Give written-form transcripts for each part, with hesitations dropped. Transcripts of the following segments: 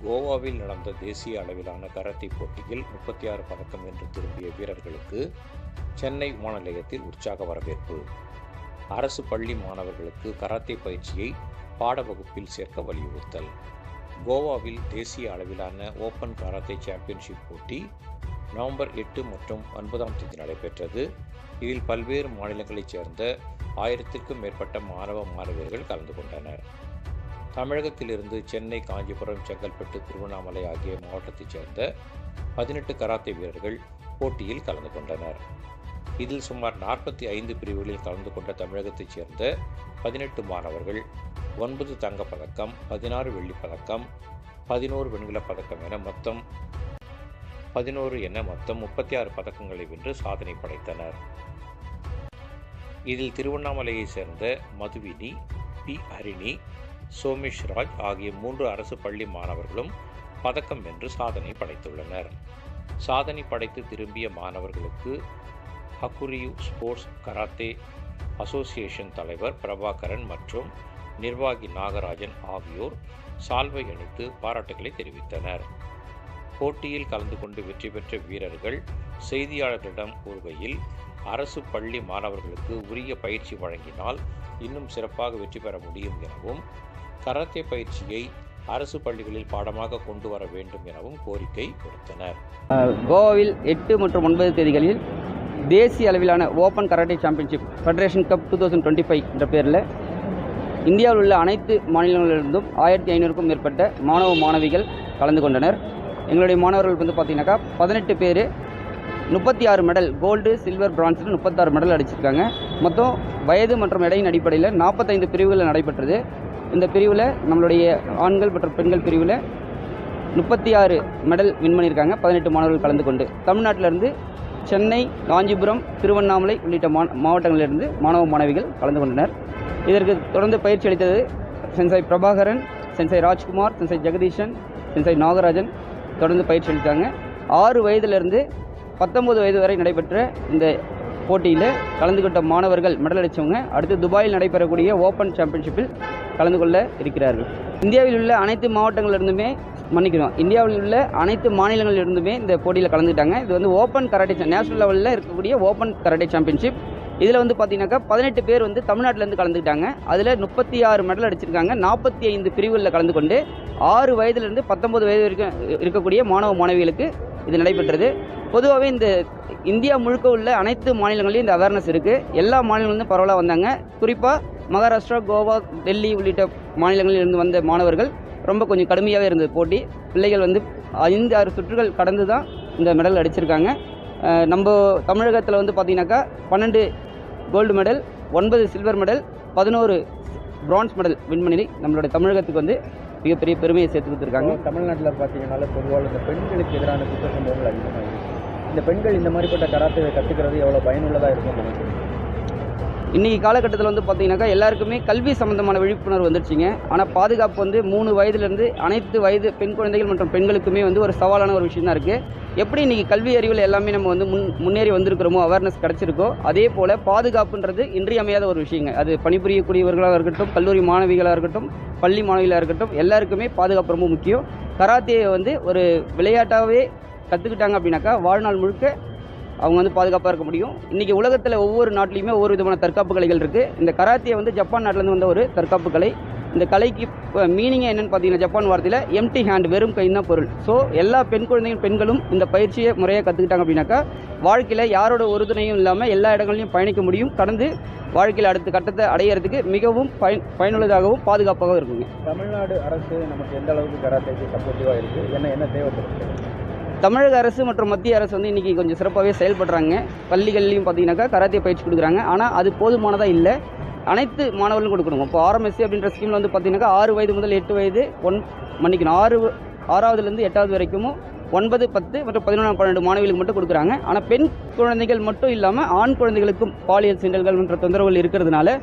கோவாவில் நடந்த தேசிய அளவிலான கராத்தே போட்டியில் 36 பதக்கம் வென்று திரும்பிய வீரர்களுக்கு சென்னை விமான நிலையத்தில் உற்சாக வரவேற்பு. அரசு பள்ளி மாணவர்களுக்கு கராத்தே பயிற்சியை பாட வகுப்பில் சேர்க்க வலியுறுத்தல். கோவாவில் தேசிய அளவிலான ஓபன் கராத்தே சாம்பியன்ஷிப் போட்டி நவம்பர் 8 மற்றும் 9ஆம் தேதி நடைபெற்றது. இதில் பல்வேறு மாநிலங்களைச் சேர்ந்த 1000க்கும் மேற்பட்ட மாணவ மாணவியர்கள் கலந்து கொண்டனர். தமிழகத்திலிருந்து சென்னை, காஞ்சிபுரம், செங்கல்பட்டு, திருவண்ணாமலை ஆகிய மாவட்டத்தைச் சேர்ந்த 18 கராத்தே வீரர்கள் போட்டியில் கலந்து கொண்டனர். இதில் சுமார் 45 பிரிவுகளில் கலந்து கொண்ட தமிழகத்தைச் சேர்ந்த 18 மாணவர்கள் 9 தங்கப்பதக்கம், 16 வெள்ளிப்பதக்கம், 11 வெண்கலப் பதக்கம் என மொத்தம் 36 பதக்கங்களை வென்று சாதனை படைத்தனர். இதில் திருவண்ணாமலையைச் சேர்ந்த மதுவினி, பி. ஹரிணி, சோமேஷ் ராஜ் ஆகிய 3 அரசு பள்ளி மாணவர்களும் பதக்கம் வென்று சாதனை படைத்துள்ளனர். சாதனை படைத்து திரும்பிய மாணவர்களுக்கு ஹக்குரியு ஸ்போர்ட்ஸ் கராத்தே அசோசியேஷன் தலைவர் பிரபாகரன் மற்றும் நிர்வாகி நாகராஜன் ஆகியோர் சால்வை அணித்து பாராட்டுகளை தெரிவித்தனர். போட்டியில் கலந்து கொண்டு வெற்றி பெற்ற வீரர்கள் செய்தியாளர்களிடம் கூறுகையில், அரசு பள்ளி மாணவர்களுக்கு உரிய பயிற்சி வழங்கினால் இன்னும் சிறப்பாக வெற்றி பெற முடியும் எனவும், கராத்தே பயிற்சியை அரசு பள்ளிகளில் பாடமாக கொண்டு வர வேண்டும் எனவும் கோரிக்கை விடுத்தனர். கோவாவில் 8 மற்றும் 9 தேதிகளில் தேசிய அளவிலான open karate championship federation cup 2025 என்ற பேரில் இந்தியாவில் உள்ள அனைத்து மாநிலங்களிலிருந்தும் 1500க்கும் மேற்பட்ட மாணவ மாணவிகள் கலந்து கொண்டனர். எங்களுடைய மாணவர்கள் வந்து பார்த்தீங்கன்னாக்கா 18 பேர் 36 மெடல், கோல்டு, சில்வர், பிரான்ஸில் 36 மெடல் அடிச்சிருக்காங்க. மொத்தம் வயது மற்றும் எடையின் அடிப்படையில் 45 பிரிவுகளில் நடைபெற்றது. இந்த பிரிவில் நம்மளுடைய ஆண்கள் மற்றும் பெண்கள் பிரிவில் 36 மெடல் வின் பண்ணியிருக்காங்க. 18 மாணவர்கள் கலந்து கொண்டு தமிழ்நாட்டிலிருந்து சென்னை, காஞ்சிபுரம், திருவண்ணாமலை உள்ளிட்ட மாவட்டங்களிலிருந்து மாணவ மாணவிகள் கலந்து கொண்டனர். இதற்கு தொடர்ந்து பயிற்சி அளித்தது sensei Prabhakaran, sensei Rajkumar, sensei Jagadeeshan, sensei Nagarajan தொடர்ந்து பயிற்சி அளித்தாங்க. 6 வயதிலிருந்து 19 வயது வரை நடைபெற்ற இந்த போட்டியில் கலந்து கொண்ட மாணவர்கள் மெடல் அடித்தவங்க அடுத்து துபாயில் நடைபெறக்கூடிய ஓப்பன் சாம்பியன்ஷிப்பில் கலந்து கொள்ள இருக்கிறார்கள். இந்தியாவில் உள்ள அனைத்து மாவட்டங்களிலிருந்துமே இந்தியாவில் உள்ள அனைத்து மாநிலங்களிலிருந்துமே இந்த போட்டியில் கலந்துக்கிட்டாங்க. இது வந்து ஓப்பன் கராட்டே நேஷனல் லெவலில் இருக்கக்கூடிய ஓப்பன் கராட்டே சாம்பியன்ஷிப். இதில் வந்து பார்த்தீங்கன்னாக்கா 18 பேர் வந்து தமிழ்நாட்டிலேருந்து கலந்துக்கிட்டாங்க. அதில் 36 மெடல் அடிச்சிருக்காங்க. 45 பிரிவுகளில் கலந்து கொண்டு 6 வயதிலிருந்து 19 வயது வரைக்கும் இருக்கக்கூடிய மாணவ மாணவிகளுக்கு இது நடைபெற்றது. பொதுவாகவே இந்த இந்தியா முழுக்க உள்ள அனைத்து மாநிலங்களிலும் இந்த அவேர்னஸ் இருக்குது. எல்லா மாநிலங்களிலும் பரவலாக வந்தாங்க. குறிப்பாக மகாராஷ்டிரா, கோவா, டெல்லி உள்ளிட்ட மாநிலங்களிலிருந்து வந்த மாணவர்கள் ரொம்ப கொஞ்சம் கடுமையாகவே இருந்தது போட்டி. பிள்ளைகள் வந்து 5-6 சுற்றுகள் கடந்து தான் இந்த மெடல் அடிச்சிருக்காங்க. நம்ம தமிழகத்தில் வந்து பார்த்திங்கனாக்கா 12 gold medal, 9 silver medal, 11 bronze medal win பண்ணி நம்மளுடைய தமிழகத்துக்கு வந்து மிகப்பெரிய பெருமையை சேர்த்து கொடுத்துருக்காங்க. தமிழ்நாட்டில் பார்த்தீங்கன்னால பொதுவாக இந்த பெண்களுக்கு எதிரான குற்ற சம்பவங்கள் அதிகமாக இருக்குது. இந்த பெண்கள் இந்த மாதிரிப்பட்ட கராத்தே கற்றுக்கிறது எவ்வளோ பயனுள்ளதாக இருக்கும் நினைக்கிறேன். இன்றைக்கி காலகட்டத்தில் வந்து பார்த்திங்கனாக்கா எல்லாருக்குமே கல்வி சம்மந்தமான விழிப்புணர்வு வந்துருச்சுங்க. ஆனால் பாதுகாப்பு வந்து 3 வயதுலேருந்து அனைத்து வயது பெண் குழந்தைகள் மற்றும் பெண்களுக்குமே வந்து ஒரு சவாலான ஒரு விஷயம் தான் இருக்குது. எப்படி இன்றைக்கி கல்வி அறிவில் எல்லாமே நம்ம வந்து முன்னேறி வந்திருக்கிறோமோ, அவேர்னஸ் கிடச்சிருக்கோ, அதே போல் பாதுகாப்புன்றது இன்றியமையாத ஒரு விஷயங்க. அது பணிபுரியக்கூடியவர்களாக இருக்கட்டும், கல்லூரி மாணவிகளாக இருக்கட்டும், பள்ளி மாணவிகளாக இருக்கட்டும், எல்லாருக்குமே பாதுகாப்பு ரொம்ப முக்கியம். கராத்தேயை வந்து ஒரு விளையாட்டாகவே கற்றுக்கிட்டாங்க அப்படின்னாக்கா வாழ்நாள் முழுக்க அவங்க வந்து பாதுகாப்பாக இருக்க முடியும். இன்றைக்கி உலகத்தில் ஒவ்வொரு நாட்டிலையுமே ஒவ்வொரு விதமான தற்காப்பு கலைகள் இருக்குது. இந்த கராத்தே வந்து ஜப்பான் நாட்டிலேருந்து வந்த ஒரு தற்காப்பு கலை. இந்த கலைக்கு மீனிங்கே என்னென்னு பார்த்தீங்கன்னா, ஜப்பான் வார்த்தையில் எம்டி ஹேண்ட், வெறும் கை தான் பொருள். ஸோ எல்லா பெண்களும் இந்த பயிற்சியை முறையாக கற்றுக்கிட்டாங்க அப்படின்னாக்கா வாழ்க்கையில் யாரோட உறுதுணையும் இல்லாமல் எல்லா இடங்களையும் பயணிக்க முடியும். கடந்து வாழ்க்கையில் அடுத்த கட்டத்தை அடையிறதுக்கு மிகவும் பயனுள்ளதாகவும் பாதுகாப்பாகவும் இருக்குங்க. தமிழ்நாடு அரசு நமக்கு எந்த அளவுக்கு கராத்தேக்கு சப்போர்ட்டிவாக இருக்குது, என்ன தேவைப்படுது? தமிழக அரசு மற்றும் மத்திய அரசு வந்து இன்றைக்கி கொஞ்சம் சிறப்பாகவே செயல்படுறாங்க. பள்ளிகள்லையும் பார்த்தீங்கன்னாக்கா கராத்தே பயிற்சி கொடுக்குறாங்க. ஆனால் அது போதுமானதாக இல்லை. அனைத்து மாணவர்களும் கொடுக்கணும். இப்போ ஆர்எம்எஸ்சி அப்படின்ற ஸ்கீமில் வந்து பார்த்தீங்கன்னாக்கா 6 வயது முதல் 8 வயது 6ஆவதுலேருந்து 8வது வரைக்கும் 9, 10 மற்றும் 11, 12 மாணவிகளுக்கு மட்டும் கொடுக்குறாங்க. ஆனால் பெண் குழந்தைகள் மட்டும் இல்லாமல் ஆண் குழந்தைகளுக்கும் பாலியல் சீண்டல்கள் என்ற தொந்தரவுகள் இருக்கிறதுனால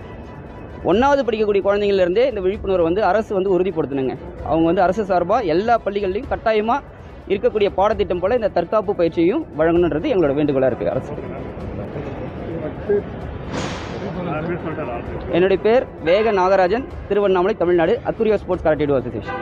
1வது படிக்கக்கூடிய குழந்தைங்கள்லேருந்தே இந்த விழிப்புணர்வு வந்து அரசு வந்து உறுதிப்படுத்தணுங்க. அவங்க வந்து அரசு சார்பாக எல்லா பள்ளிகள்லையும் கட்டாயமாக இருக்கக்கூடிய பாடத்திட்டம் போல் இந்த தற்காப்பு பயிற்சியையும் வழங்கணுன்றது எங்களோட வேண்டுகோளாக இருக்குது அரசு. என்னுடைய பேர் வேக நாகராஜன், திருவண்ணாமலை, தமிழ்நாடு. அக்குரியோ ஸ்போர்ட்ஸ் கராட்டே அசோசியேஷன்.